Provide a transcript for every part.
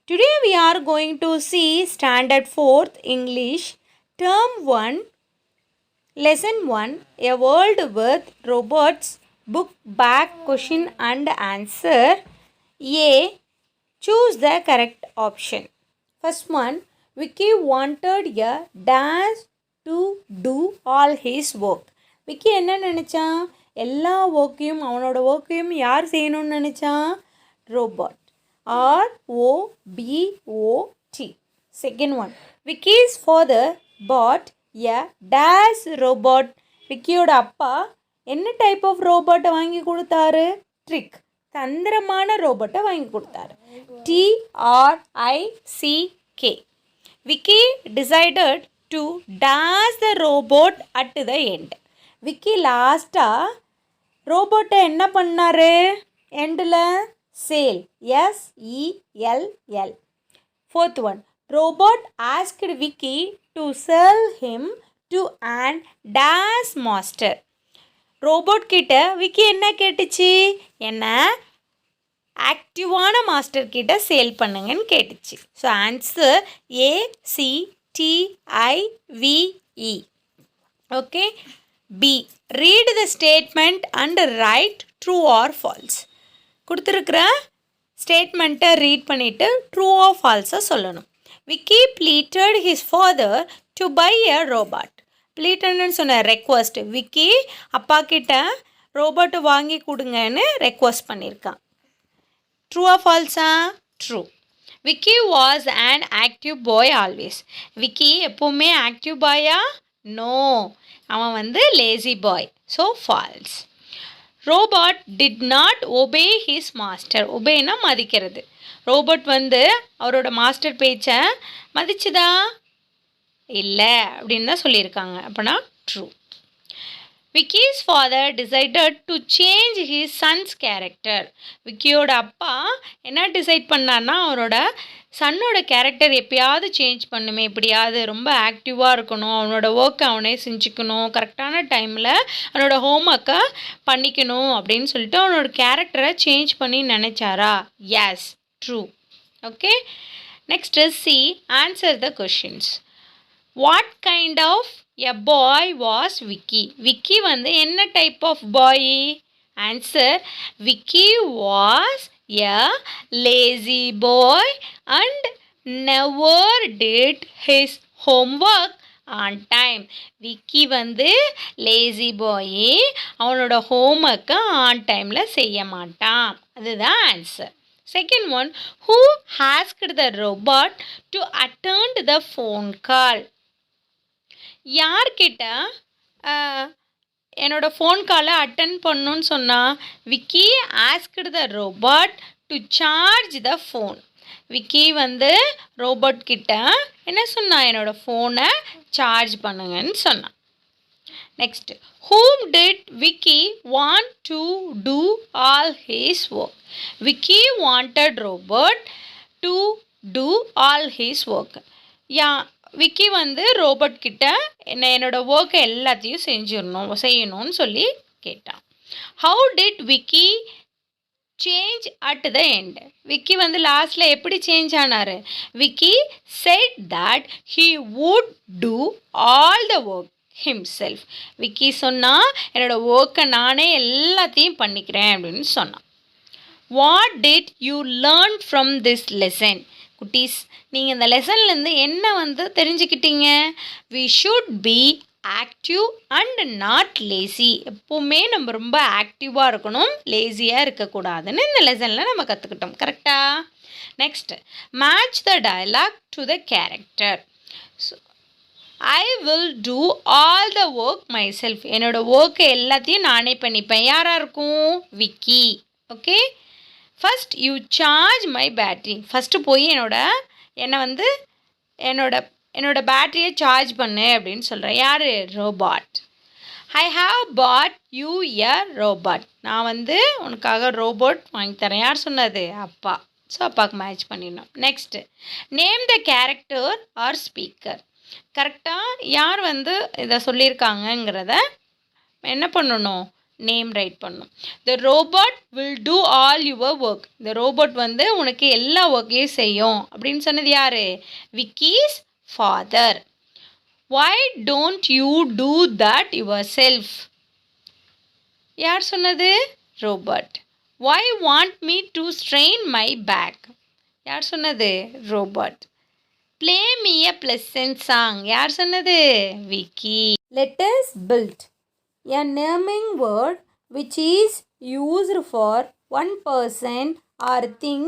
Today we are going to see Standard 4th English Term 1 Lesson 1 A World with Robots Book Back Question and Answer. A. Choose the correct option. First one, Vicky wanted a dash to do all his work. Vicky என்ன நினச்சான்? எல்லா ஒர்க்கையும் அவனோட ஒர்க்கையும் யார் செய்யணும்னு நினச்சான்? Robot. ROBOT. Second one, Vicky's father bought a dash robot. விக்கியோட அப்பா என்ன டைப் ஆஃப் ரோபோட்டை வாங்கி கொடுத்தாரு? ட்ரிக், தந்திரமான ரோபோட்டை வாங்கி கொடுத்தாரு. TRICK. Vicky decided to dash the robot at the end. Vicky லாஸ்ட்டாக ரோபோட்டை என்ன பண்ணார்? எண்டில் sale, SELL. Fourth one, robot asked Vicky to sell him to an dash master. Robot கிட்ட விக்கி என்ன கேட்டுச்சு? என்ன ஆக்டிவான மாஸ்டர் கிட்ட சேல் பண்ணுங்கன்னு கேட்டுச்சு. So answer ACTIVE. Okay. B. Read the statement and write true or false. கொடுத்துருக்குற ஸ்டேட்மெண்ட்டை ரீட் பண்ணிவிட்டு ட்ரூ ஆர் ஃபால்ஸை சொல்லணும். Vicky pleaded his father to buy a robot. ப்ளீட்டட்னு சொன்ன ரெக்வஸ்ட். விக்கி அப்பா கிட்ட ரோபோட்டு வாங்கி கொடுங்கன்னு ரெக்வஸ்ட் பண்ணியிருக்கான். ட்ரூ ஆர் ஃபால்ஸா? True. Vicky was an active boy always. Vicky எப்போவுமே ஆக்டிவ் பாயா? நோ, அவன் வந்து lazy boy. So false. Robot did not obey his master. ஒபேனா மதிக்கிறது. ரோபோட் வந்து அவரோட மாஸ்டர் பேச்சை மதிச்சுதா? இல்லை அப்படின்னு தான் சொல்லியிருக்காங்க. அப்போனா true. Vicky's father decided to change his son's character. விக்கியோட அப்பா என்ன டிசைட் பண்ணார்னா அவரோட சன்னோட கேரக்டர் எப்பயாவது சேஞ்ச் பண்ணுமே, எப்படியாவது ரொம்ப ஆக்டிவாக இருக்கணும், அவனோட ஒர்க்கை அவனே செஞ்சுக்கணும், கரெக்டான டைமில் அவனோட ஹோம்ஒர்க்கை பண்ணிக்கணும் அப்படின்னு சொல்லிட்டு அவனோட கேரக்டரை சேஞ்ச் பண்ணி நினச்சாரா? Yes, true. Okay. Next C, answer the questions. What kind of a boy was Vicky? Vicky வந்து என்ன type of boy? Answer, Vicky was a lazy boy and never did his homework on time. Vicky வந்து லேசி பாய், அவனோட ஹோம்ஒர்க்கை on டைமில் செய்ய மாட்டான். அதுதான் answer. Second one, who asked the robot to attend the phone call? யார்கிட்ட என்னோட ஃபோன் காலை அட்டன் பண்ணணுன்னு சொன்னால்? Vicky asked the robot to charge the phone. Vicky வந்து ரோபோட் கிட்ட என்ன சொன்னா? என்னோட ஃபோனை சார்ஜ் பண்ணுங்கன்னு சொன்னான். Next, whom did Vicky want to do all his work? Vicky wanted robot to do all his work. Vicky வந்து ரோபோட் கிட்ட என்னோட ஒர்க்கை எல்லாத்தையும் செய்யணும்னு சொல்லி கேட்டான். How did Vicky change at the end? Vicky வந்து லாஸ்ட்டில் எப்படி சேஞ்ச் ஆனார்? Vicky said that he would do all the work himself. Vicky சொன்னால் என்னோடய ஒர்க்கை நானே எல்லாத்தையும் பண்ணிக்கிறேன் அப்படின்னு சொன்னான். What did you learn from this lesson? குட்டீஸ், நீங்கள் இந்த லெசன்லேருந்து என்ன வந்து தெரிஞ்சுக்கிட்டீங்க? We should be active and not lazy. எப்போவுமே நம்ம ரொம்ப ஆக்டிவாக இருக்கணும், லேசியாக இருக்கக்கூடாதுன்னு இந்த லெசனில் நம்ம கற்றுக்கிட்டோம். கரெக்டாக? Next, match the dialogue to the character. I will do all the work myself. என்னோடய ஒர்க்கை எல்லாத்தையும் நானே பண்ணிப்பேன். யாராக இருக்கும்? Vicky. Okay. First you charge my battery. First போய் என்னோட பேட்டரியை சார்ஜ் பண்ணு அப்படின்னு சொல்கிறேன். யார்? Robot. I have bought you a robot. நான் வந்து உனக்காக ரோபோட் வாங்கி தரேன். யார் சொன்னது? அப்பா. ஸோ அப்பாவுக்கு மேட்ச் பண்ணிடணும். Next, name the character or speaker. கரெக்டாக யார் வந்து இதை சொல்லியிருக்காங்கங்கிறத என்ன பண்ணணும்? நேம் ரைட் பண்ணணும். த robot will do all your work. இந்த ரோபோட் வந்து உனக்கு எல்லா ஒர்க்கையும் செய்யும் அப்படின்னு சொன்னது யார்? Vicky's father. Why don't you do that yourself? யார் சொன்னது? Robot. Why want me to strain my back? யார் சொன்னது? Robot. Play me a pleasant song. யார் சொன்னது? Vicky. Letters built. A naming word which is used for one person or thing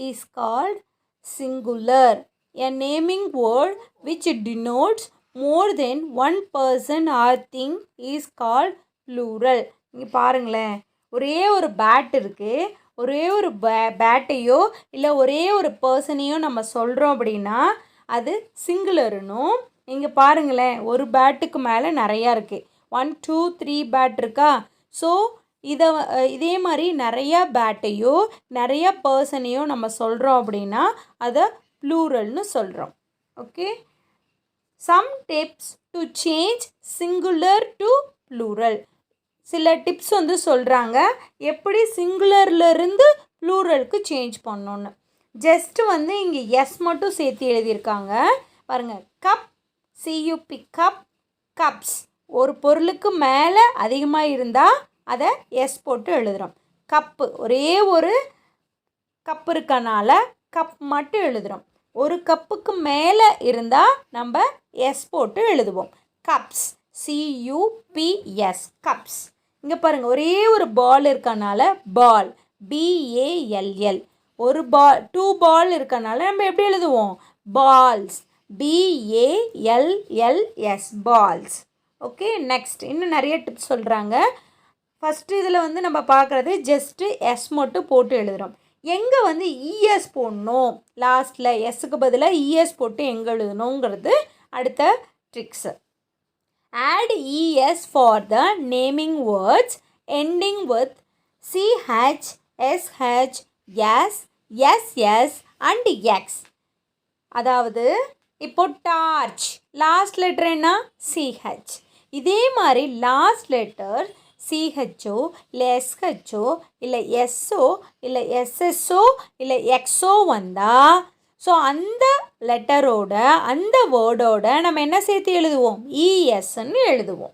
is called singular. A naming word which denotes more than one person or thing is called plural. இங்கே பாருங்களேன், ஒரே ஒரு bad இருக்குது. ஒரே ஒரு பேட்டையோ இல்லை ஒரே ஒரு பர்சனையோ நம்ம சொல்கிறோம் அப்படின்னா அது சிங்குலர்னும். இங்கே பாருங்களேன், ஒரு பேட்டுக்கு மேலே நிறையா இருக்குது. 1 2 3 பேட் இருக்கா? ஸோ இதே மாதிரி நிறையா பேட்டையோ நிறையா பர்சனையோ நம்ம சொல்கிறோம் அப்படின்னா அதை ப்ளூரல்னு சொல்கிறோம். Okay, some tips to change singular to plural. சில டிப்ஸ் வந்து சொல்கிறாங்க எப்படி சிங்குலர்லேருந்து ப்ளூரலுக்கு சேஞ்ச் பண்ணணுன்னு. ஜஸ்ட்டு வந்து இங்கே எஸ் மட்டும் சேர்த்து எழுதியிருக்காங்க பாருங்கள். Cup, சியூபி, cup, cups. ஒரு பொருளுக்கு மேலே அதிகமாக இருந்தால் அதை எஸ் போட்டு எழுதுகிறோம். கப்பு, ஒரே ஒரு கப் இருக்கனால கப் மட்டும் எழுதுகிறோம். ஒரு கப்புக்கு மேலே இருந்தால் நம்ம எஸ் போட்டு எழுதுவோம். Cups, C U P S, cups. இங்கே பாருங்கள், ஒரே ஒரு பால் இருக்கனால பால், பிஏஎல்எல். ஒரு பால், 2 பால் இருக்கனால நம்ம எப்படி எழுதுவோம்? Balls, B A L L S, balls. Okay, next இன்னும் நிறைய டிப்ஸ் சொல்கிறாங்க. ஃபஸ்ட்டு இதில் வந்து நம்ம பார்க்குறது ஜஸ்ட்டு எஸ் மட்டும் போட்டு எழுதுகிறோம். எங்கே வந்து இஎஸ் போடணும், லாஸ்ட்டில் எஸ்ஸுக்கு பதிலாக இஎஸ் போட்டு எங்கே எழுதணுங்கிறது அடுத்த tricks. Add es for the naming words ending with ch, sh, s, ss and x. அதாவது இப்போ டார்ச் லாஸ்ட் லெட்டர் என்ன? ch. இதே மாதிரி லாஸ்ட் லெட்டர் சிஹெச்சோ இல்லை எஸ்ஹெச்சோ இல்லை எஸ்ஸோ இல்லை எஸ்எஸ்ஓ இல்லை எக்ஸோ வந்தால் ஸோ அந்த லெட்டரோட அந்த வேர்டோட நம்ம என்ன சேர்த்து எழுதுவோம்? இஎஸ்ன்னு எழுதுவோம்.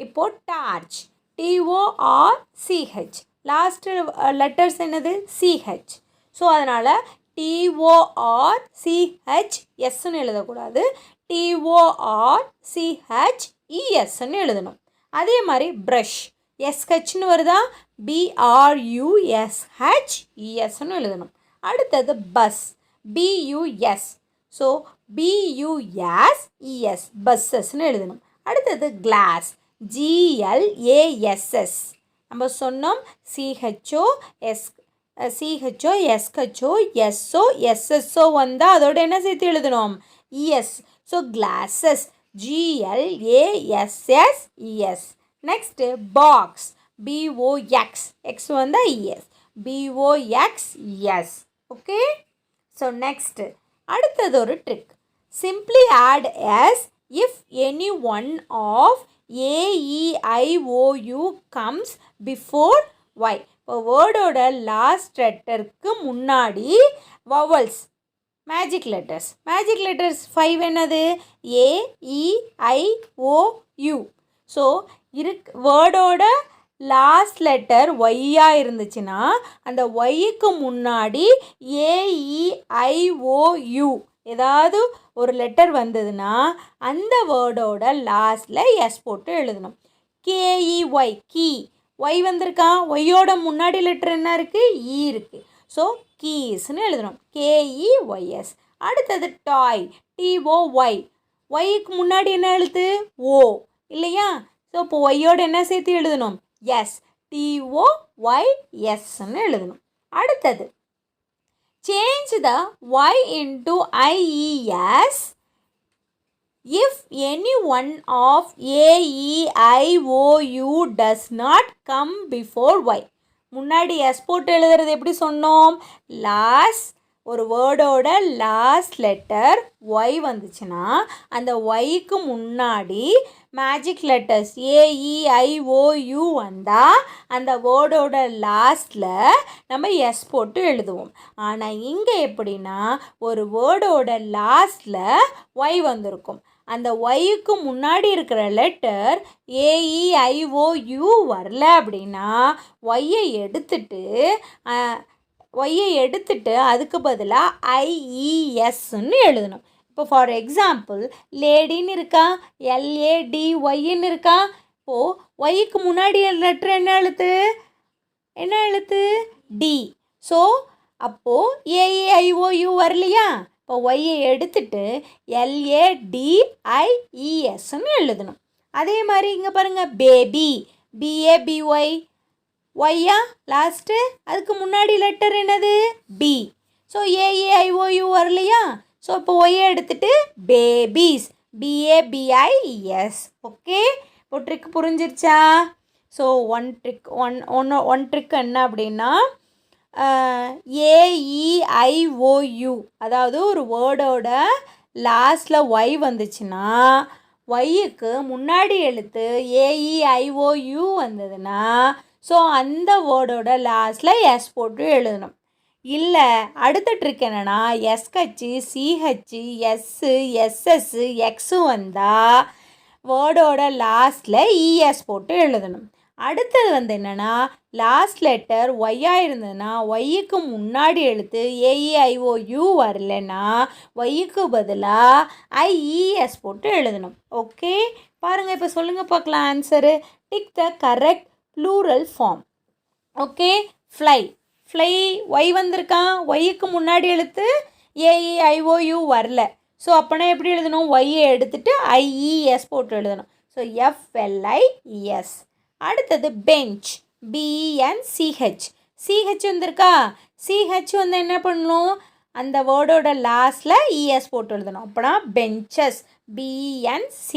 இப்போது டார்ச், டிஓஆர்சிஹெச், லாஸ்ட்டு லெட்டர்ஸ் என்னது? சிஹெச். ஸோ அதனால் டிஓஆர்சிஹெச் எஸ்ன்னு எழுதக்கூடாது, டிஓஆர்சிஹெச்இஎஸ்ன்னு எழுதணும். அதே மாதிரி ப்ரஷ், எஸ்ஹெச்னு வருதா? பிஆர்யூஎஸ்ஹெச்இஎஸ்ன்னு எழுதணும். அடுத்தது பஸ், BUS. ஸோ BUSES, பஸ்ஸஸ்ன்னு எழுதணும். அடுத்தது கிளாஸ், GLASS. நம்ம சொன்னோம் CHO, SHO, SO, SSO வந்தால் அதோட என்ன சேர்த்து எழுதணும்? ES. So classes, GLASSES. Next box, BOX, X வந்தால் ES, BOXES. Okay, so next அடுத்தது ஒரு trick. Simply add S if any one of AEIOU comes before Y. இப்போ வேர்டோட லாஸ்ட் லெட்டருக்கு முன்னாடி vowels, magic letters. Magic letters 5 என்னது? AEIOU. So வேர்டோட last letter ஒய்யாக இருந்துச்சுன்னா அந்த ஒய்க்கு முன்னாடி AEIOU ஏதாவது ஒரு லெட்டர் வந்ததுன்னா அந்த வேர்டோட லாஸ்ட்டில் எஸ் போட்டு எழுதணும். KEY, key. ஒய் வந்திருக்கா? ஒய்யோட முன்னாடி லெட்டர் என்ன இருக்குது? இ இருக்குது. ஸோ கீஸ்ன்னு எழுதணும், KEYS. அடுத்தது டாய், TOY. ஒய்க்கு முன்னாடி என்ன எழுத்து? ஓ இல்லையா? ஸோ இப்போ ஒய்யோட என்ன சேர்த்து எழுதணும்? எஸ், TOYSன்னு எழுதணும். அடுத்தது change the Y into IES if any one of AEIOU does not come before Y. முன்னாடி எஸ் போட்டு எழுதுறது எப்படி சொன்னோம்? லாஸ்ட் ஒரு வேர்டோட லாஸ்ட் லெட்டர் ஒய் வந்துச்சுன்னா அந்த ஒய்க்கு முன்னாடி மேஜிக் லெட்டர்ஸ் AEIOU வந்தால் அந்த வேர்டோட லாஸ்ட்டில் நம்ம எஸ் போட்டு எழுதுவோம். ஆனால் இங்கே எப்படின்னா ஒரு வேர்டோட லாஸ்ட்டில் ஒய் வந்திருக்கும். அந்த ஒய்க்கு முன்னாடி இருக்கிற லெட்டர் AEIOU வரல அப்படின்னா ஒய்யை எடுத்துட்டு அதுக்கு பதிலாக IESன்னு எழுதணும். இப்போ ஃபார் எக்ஸாம்பிள் லேடின்னு இருக்கா, LADYன்னு இருக்கா. இப்போது ஒய்க்கு முன்னாடி லெட்டர் என்ன எழுத்து டி. ஸோ அப்போது AEIOU வரலையா, இப்போ ஒய்யை எடுத்துட்டு LADIESன்னு எழுதணும். அதே மாதிரி இங்கே பாருங்கள் பேபி, BABY, ஒய்யா லாஸ்ட்டு, அதுக்கு முன்னாடி லெட்டர் என்னது பி. ஸோ AEIOU வரலையா, ஸோ இப்போ ஒய்யை எடுத்துட்டு பேபீஸ், BABIES. ஓகே, இப்போ ட்ரிக் புரிஞ்சிருச்சா? ஸோ ஒன் ட்ரிக் என்ன அப்படின்னா AEIOU, அதாவது ஒரு வேர்டோட லாஸ்ட்டில் ஒய் வந்துச்சுன்னா ஒய்யுக்கு முன்னாடி எழுத்து AEIOU வந்ததுன்னா ஸோ அந்த வேர்டோட லாஸ்ட்டில் எஸ் போட்டு எழுதணும். இல்லை அடுத்த ட்ரிக் என்னென்னா SH, CH, SS, X வந்தால் வேர்டோட லாஸ்ட்டில் ES போட்டு எழுதணும். அடுத்தது என்னென்னா லாஸ்ட் லெட்டர் ஒய்யாக இருந்ததுன்னா ஒய்யுக்கு முன்னாடி எழுத்து AEIOU வரலன்னா ஒய்யுக்கு பதிலாக IES போட்டு எழுதணும். ஓகே, பாருங்கள் இப்போ சொல்லுங்கள் பார்க்கலாம் answer. Tick the correct plural form. Okay, fly Y வந்திருக்கான், ஒய்யுக்கு முன்னாடி எழுத்து AEIOU வரல. ஸோ அப்போனா எப்படி எழுதணும், ஒய்யை எடுத்துட்டு IES போட்டு எழுதணும். So FLIES. அடுத்தது பெஞ்ச், BENCH. CH வந்திருக்கா, CH என்ன பண்ணணும், அந்த வேர்டோட லாஸ்ட்டில் ES போட்டு எழுதணும். அப்போனா பெஞ்சஸ், BENCHES.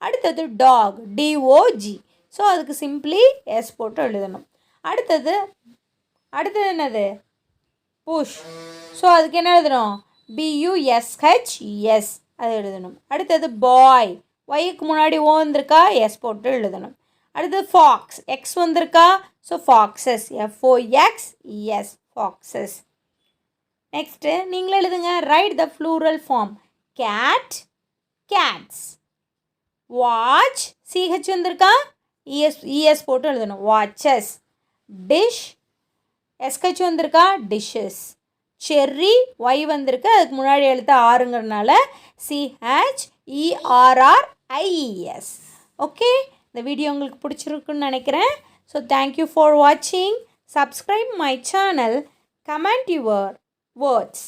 அடுத்தது டாக், DOG. ஸோ அதுக்கு சிம்பிளி எஸ் போட்டு எழுதணும். அடுத்தது என்னது புஷ். ஸோ அதுக்கு என்ன எழுதணும், BUSHES அது எழுதணும். அடுத்தது பாய், ஒய்க்கு முன்னாடி ஓ வந்திருக்கா, எஸ் போட்டு எழுதணும். அடுத்தது ஃபாக்ஸ், எக்ஸ் வந்திருக்கா, so foxes, FOXES foxes. Next நீங்களே எழுதுங்க. Write the plural form. Cat, cats. Watch, CH வந்திருக்கா, ES போட்டு எழுதணும், வாட்சஸ். டிஷ், SH வந்திருக்கா, டிஷ்ஷஸ். செர்ரி, ஒய் வந்திருக்கு, அதுக்கு முன்னாடி எழுத்து ஆறுங்கிறதுனால CHERRIES. ஓகே, இந்த வீடியோ உங்களுக்கு பிடிச்சிருக்குன்னு நினைக்கிறேன். ஸோ தேங்க்யூ ஃபார் வாட்சிங். Subscribe my channel. Comment your words.